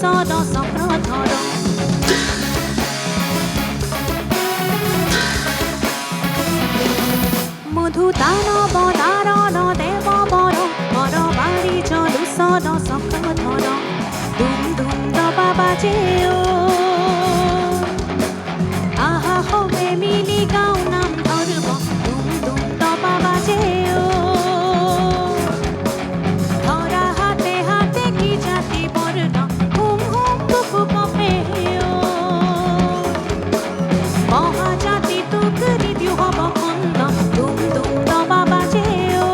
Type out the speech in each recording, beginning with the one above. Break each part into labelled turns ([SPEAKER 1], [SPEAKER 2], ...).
[SPEAKER 1] লুসন চক্রধর মধু দানব দারণ দেব বর বর বাড়ি লুসন চক্রধর দুম দুম দবা বাজেও আহা হবে মিলি গাও নাম ধরব দুম দুম দবা বাজেও ধরা হাতে হাতে কি জাতি বর্ণ হুম হুম বুকু কপেও মহাজাতি তুকরি দিউ হব খন্দ দুম দুম দবা বাজেও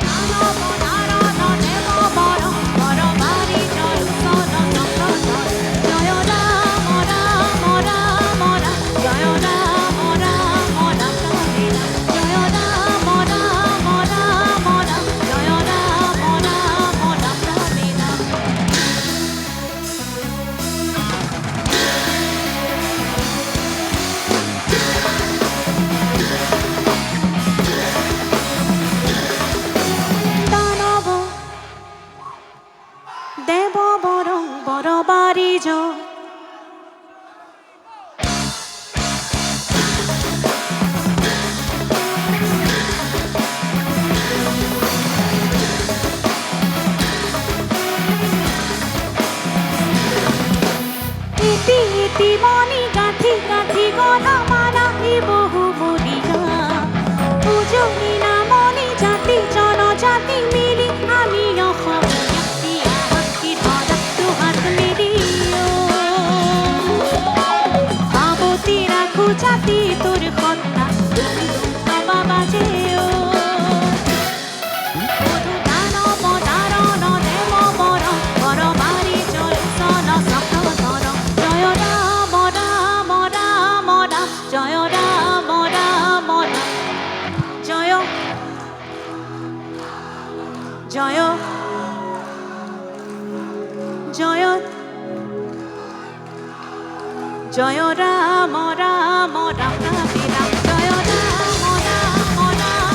[SPEAKER 1] দানব দারণ দেব বর বর বাড়ি লুসন চক্রধর জয় রাম রাম রাম রাম জয় রাম রাম রাম রামে রাম জয় রাম রাম রাম রাম জয় রাম রাম রাম রামে রাম দানব দেব বর বর বাড়ি ইতি ইতি মনি গাঁথি গাঁথি গলা মালা ই বহু বলিয়া পূজনী নামনি জাতি জনজাতি মিলি আমি অসমীয়া দিয়া হাকি ধরা দুহাত মিলিও আবতি রাখু জাতি তোর কন্যা দুম দুম দবা বাজেও মধু দানব দারণ দেব বর বর বাড়ি লুসন চক্রধর জয় রাম রাম রাম রাম জয় রাম রাম রাম জয় জয় জয় জয় রাম রাম রাম রামে রাম জয় রাম রাম রাম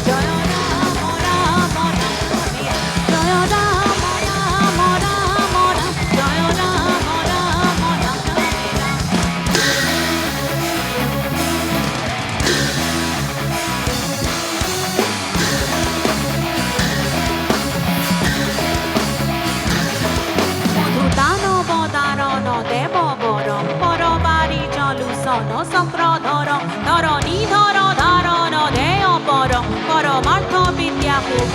[SPEAKER 1] জয় রাম রাম রাম রামে জয় রাম রাম রাম রাম জয় রাম রাম রাম রামে রাম মধু দানব দারণ দেব বর বর বাড়ি লুসন চক্রধর ধরণী ধর ধারণ দেয় পর পরমার্থ বিদ্যা শুভ